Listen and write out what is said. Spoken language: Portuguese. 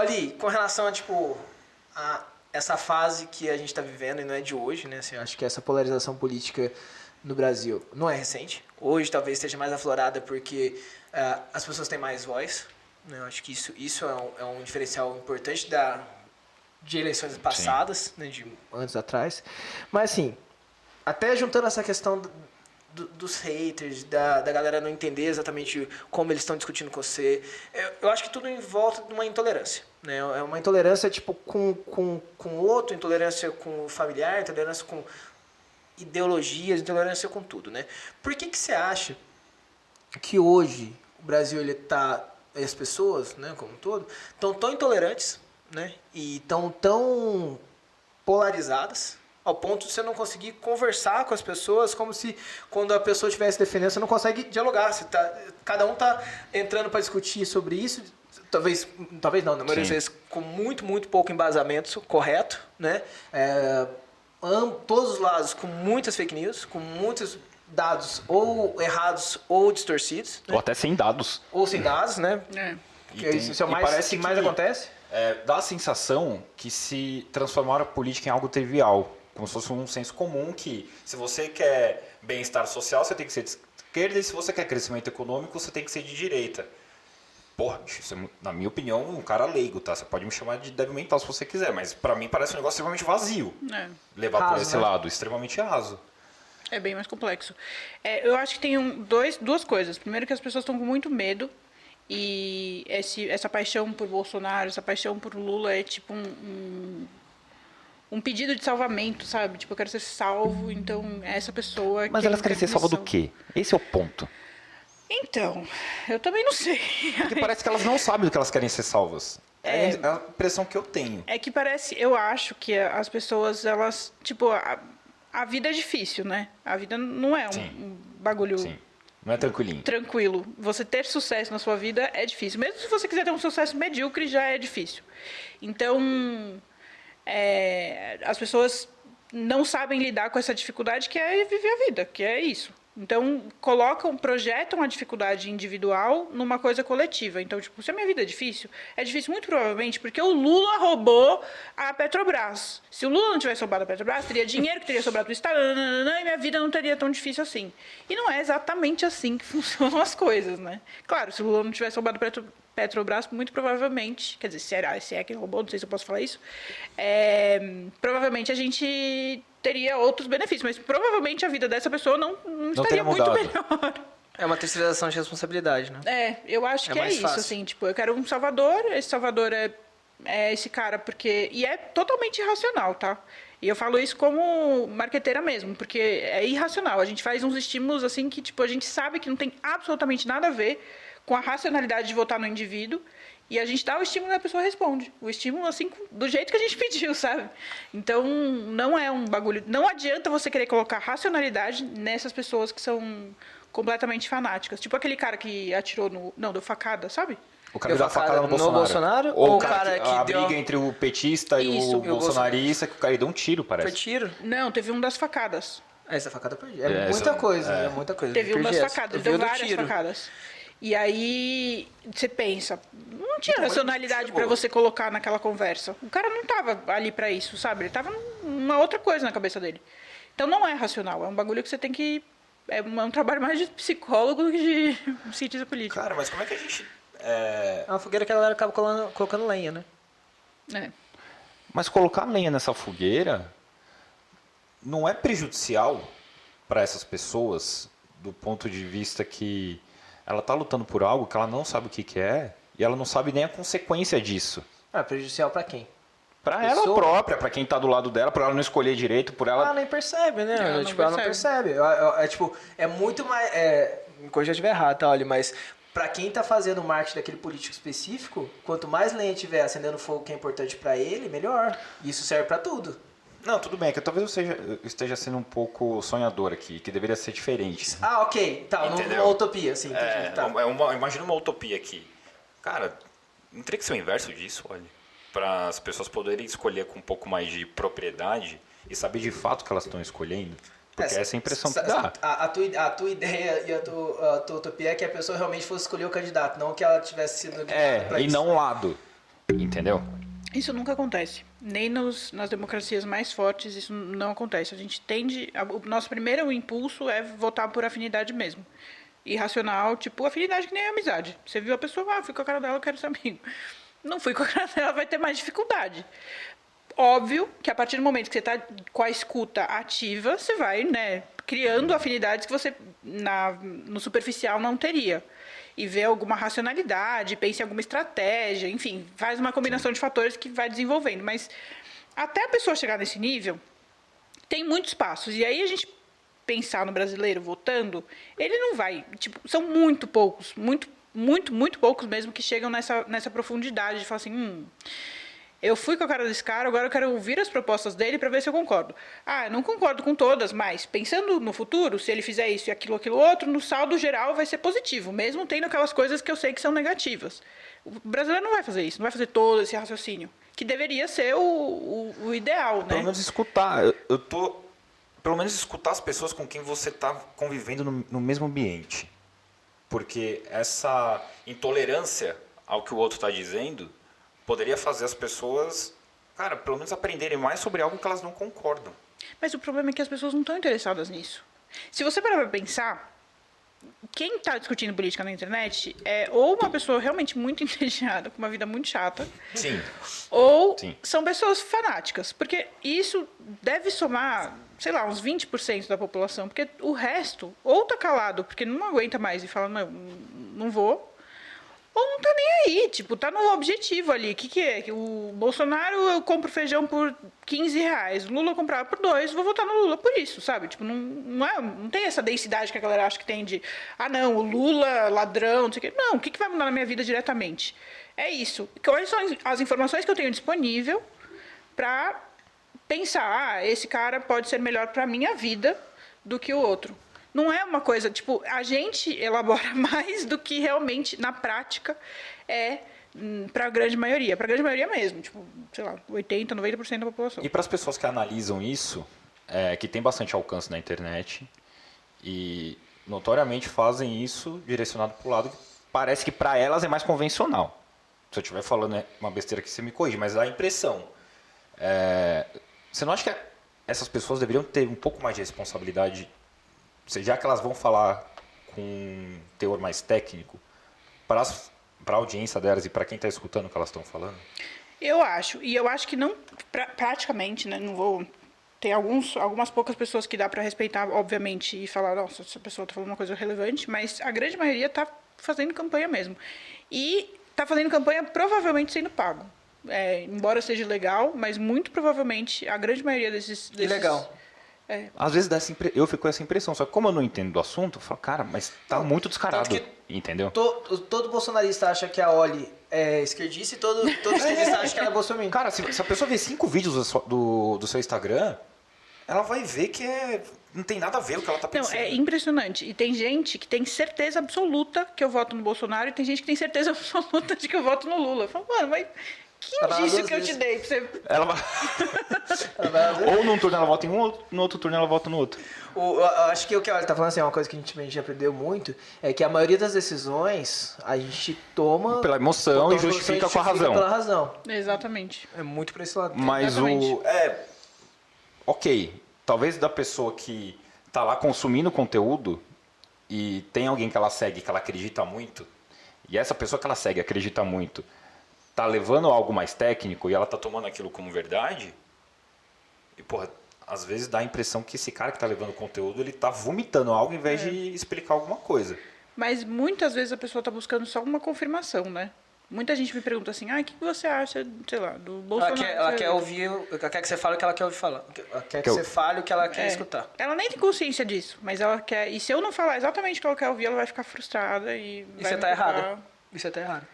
Ali, com relação a, tipo, a essa fase que a gente está vivendo, e não é de hoje, né? Assim, eu acho que essa polarização política no Brasil não é recente. Hoje talvez esteja mais aflorada porque as pessoas têm mais voz. Né? Eu acho que isso é um diferencial importante de eleições passadas, né? De anos atrás. Mas, assim, até juntando essa questão dos haters, da galera não entender exatamente como eles estão discutindo com você. Eu acho que tudo em volta de uma intolerância. Né? É uma intolerância tipo, com o outro, intolerância com o familiar, intolerância com ideologias, intolerância com tudo. Né? Por que você acha que hoje o Brasil, ele tá, as pessoas, né, como um todo, estão tão intolerantes, né, e estão tão polarizadas, ao ponto de você não conseguir conversar com as pessoas, como se quando a pessoa estivesse defendendo, você não consegue dialogar. Cada um está entrando para discutir sobre isso, talvez não, na maioria das vezes com muito, muito pouco embasamento correto, né? Todos os lados com muitas fake news, com muitos dados ou errados ou distorcidos. Né? Ou até sem dados. Ou sem dados, né? Isso é o mais, que mais acontece. Dá a sensação que se transformaram a política em algo trivial. Como se fosse um senso comum que se você quer bem-estar social, você tem que ser de esquerda, e se você quer crescimento econômico, você tem que ser de direita. Porra, isso é, na minha opinião, um cara leigo, tá? Você pode me chamar de débil mental se você quiser, mas pra mim parece um negócio extremamente vazio. Levar raso, por esse lado, extremamente raso. É bem mais complexo. Eu acho que tem duas coisas. Primeiro que as pessoas estão com muito medo e essa paixão por Bolsonaro, essa paixão por Lula é tipo um pedido de salvamento, sabe? Tipo, eu quero ser salvo, então é essa pessoa... Mas elas querem ser salvas do quê? Esse é o ponto. Então, eu também não sei. Porque parece que elas não sabem do que elas querem ser salvas. É a impressão que eu tenho. É que parece, eu acho que as pessoas, elas, tipo, a vida é difícil, né? A vida não é um bagulho... Sim. Não é tranquilinho. Tranquilo. Você ter sucesso na sua vida é difícil. Mesmo se você quiser ter um sucesso medíocre, já é difícil. Então... as pessoas não sabem lidar com essa dificuldade que é viver a vida, que é isso. Então, projetam a dificuldade individual numa coisa coletiva. Então, tipo, se a minha vida é difícil muito provavelmente porque o Lula roubou a Petrobras. Se o Lula não tivesse roubado a Petrobras, teria dinheiro que teria sobrado do Estado, e minha vida não teria tão difícil assim. E não é exatamente assim que funcionam as coisas, né? Claro, se o Lula não tivesse roubado a Petrobras, muito provavelmente, quer dizer, se é que roubou, não sei se eu posso falar isso, provavelmente a gente teria outros benefícios, mas provavelmente a vida dessa pessoa não estaria muito melhor. É uma terceirização de responsabilidade, né? Eu acho que é isso, fácil. assim, tipo, eu quero um salvador, esse salvador é esse cara, porque... E é totalmente irracional, tá? E eu falo isso como marqueteira mesmo, porque é irracional. A gente faz uns estímulos, assim, que, tipo, a gente sabe que não tem absolutamente nada a ver com a racionalidade de votar no indivíduo, e a gente dá o estímulo e a pessoa responde. O estímulo, assim, do jeito que a gente pediu, sabe? Então, não é um bagulho... Não adianta você querer colocar racionalidade nessas pessoas que são completamente fanáticas. Tipo aquele cara que atirou no... Não, deu facada, sabe? O cara deu facada no Bolsonaro? Ou o cara que a deu... briga entre o petista e o bolsonarista, que o cara deu um tiro, parece. Foi tiro? Não, teve um das facadas. Essa facada eu perdi. É muita coisa. Teve uma das facadas, deu várias facadas. E aí você pensa, não tinha racionalidade para você colocar naquela conversa. O cara não estava ali para isso, sabe? Ele estava numa outra coisa na cabeça dele. Então não é racional, é um bagulho que você tem que... É um trabalho mais de psicólogo do que de cientista político. Cara, mas como é que a gente... É uma fogueira que a galera acaba colocando lenha, né? Mas colocar lenha nessa fogueira não é prejudicial para essas pessoas do ponto de vista que ela está lutando por algo que ela não sabe o que é e ela não sabe nem a consequência disso. Prejudicial para quem? Para ela própria, para quem está do lado dela, para ela não escolher direito, por ela... Ela nem percebe, né? Ela não percebe. É muito mais... Me corrija se eu estiver errado, tá, olha, mas... Para quem está fazendo o marketing daquele político específico, quanto mais lenha tiver acendendo fogo que é importante para ele, melhor. Isso serve para tudo. Não, tudo bem, é que talvez eu esteja sendo um pouco sonhador aqui, que deveria ser diferente. Ok. Tá, numa utopia, assim. Tá. Imagina uma utopia aqui. Cara, não teria que ser o inverso disso, olha. Para as pessoas poderem escolher com um pouco mais de propriedade e saber de fato o que elas estão escolhendo. Porque essa é a impressão que dá. A tua ideia e a tua utopia é que a pessoa realmente fosse escolher o candidato, não que ela tivesse sido... E não um lado. Entendeu? Isso nunca acontece. Nem nas democracias mais fortes isso não acontece. A gente tende... O nosso primeiro impulso é votar por afinidade mesmo. Irracional, tipo afinidade que nem amizade. Você viu a pessoa, fui com a cara dela, eu quero ser amigo. Não fui com a cara dela, vai ter mais dificuldade. Óbvio que a partir do momento que você está com a escuta ativa, você vai, né, criando afinidades que você no superficial não teria. E vê alguma racionalidade, pensa em alguma estratégia, enfim, faz uma combinação de fatores que vai desenvolvendo. Mas até a pessoa chegar nesse nível, tem muitos passos. E aí a gente pensar no brasileiro votando, ele não vai. Tipo, são muito poucos, muito poucos mesmo que chegam nessa profundidade de falar assim, eu fui com a cara desse cara, agora eu quero ouvir as propostas dele para ver se eu concordo. Eu não concordo com todas, mas pensando no futuro, se ele fizer isso e aquilo outro, no saldo geral vai ser positivo, mesmo tendo aquelas coisas que eu sei que são negativas. O brasileiro não vai fazer isso, não vai fazer todo esse raciocínio, que deveria ser o ideal, né? Pelo menos escutar. Pelo menos escutar as pessoas com quem você está convivendo no mesmo ambiente. Porque essa intolerância ao que o outro está dizendo poderia fazer as pessoas, cara, pelo menos aprenderem mais sobre algo que elas não concordam. Mas o problema é que as pessoas não estão interessadas nisso. Se você parar para pensar, quem está discutindo política na internet é ou uma pessoa realmente muito entediada, com uma vida muito chata, Sim. ou Sim. são pessoas fanáticas. Porque isso deve somar, sei lá, uns 20% da população. Porque o resto, ou está calado porque não aguenta mais e fala, não vou, ou não tá nem aí, tipo, tá no objetivo ali. O que é? O Bolsonaro eu compro feijão por R$15, Lula eu comprava por 2, vou votar no Lula por isso, sabe? Tipo, não tem essa densidade que a galera acha que tem de, o Lula, ladrão, não sei o quê. Não, o que vai mudar na minha vida diretamente? É isso. Quais são as informações que eu tenho disponível para pensar, esse cara pode ser melhor para minha vida do que o outro. Não é uma coisa, tipo, a gente elabora mais do que realmente, na prática, é para a grande maioria. Para a grande maioria mesmo, tipo, sei lá, 80%, 90% da população. E para as pessoas que analisam isso, que tem bastante alcance na internet e notoriamente fazem isso direcionado para o lado que parece que para elas é mais convencional. Se eu estiver falando uma besteira aqui, você me corrige, mas dá a impressão. Você não acha que essas pessoas deveriam ter um pouco mais de responsabilidade, já que elas vão falar com um teor mais técnico, para a audiência delas e para quem está escutando o que elas estão falando? Eu acho. E eu acho que não, praticamente, né, não vou... Tem algumas poucas pessoas que dá para respeitar, obviamente, e falar, nossa, essa pessoa está falando uma coisa relevante, mas a grande maioria está fazendo campanha mesmo. E está fazendo campanha provavelmente sendo pago. Embora seja legal, mas muito provavelmente a grande maioria desses... Ilegal. Às vezes eu fico com essa impressão, só que como eu não entendo do assunto, eu falo, cara, mas tá muito descarado, entendeu? Todo bolsonarista acha que a Oli é esquerdista e todo esquerdista acha que ela é bolsominion. Cara, se a pessoa ver 5 vídeos do seu Instagram, ela vai ver que não tem nada a ver com o que ela tá pensando. Não, é impressionante. E tem gente que tem certeza absoluta que eu voto no Bolsonaro e tem gente que tem certeza absoluta de que eu voto no Lula. Eu falo, mano, mas que indício que eu te dei pra você... Ela vai... Ou num turno ela vota em um, ou no outro turno ela vota no outro. Eu acho que o que ela tá falando assim, uma coisa que a gente aprendeu muito, é que a maioria das decisões a gente toma... Pela emoção e justifica com a razão. Pela razão. Exatamente. É muito pra esse lado. Mas Exatamente. Ok, talvez da pessoa que tá lá consumindo conteúdo e tem alguém que ela segue que ela acredita muito, e essa pessoa que ela segue acredita muito, tá levando algo mais técnico e ela tá tomando aquilo como verdade, e porra, às vezes dá a impressão que esse cara que tá levando conteúdo, ele tá vomitando algo em vez de explicar alguma coisa. Mas muitas vezes a pessoa está buscando só uma confirmação, né? Muita gente me pergunta assim, o que você acha, sei lá, do Bolsonaro? Ela quer ouvir, ela quer que você fale o que ela quer ouvir falar. Ela quer que você fale o que ela quer escutar. Ela nem tem consciência disso, mas ela quer... E se eu não falar exatamente o que ela quer ouvir, ela vai ficar frustrada e vai você tá errada. E você tá errado.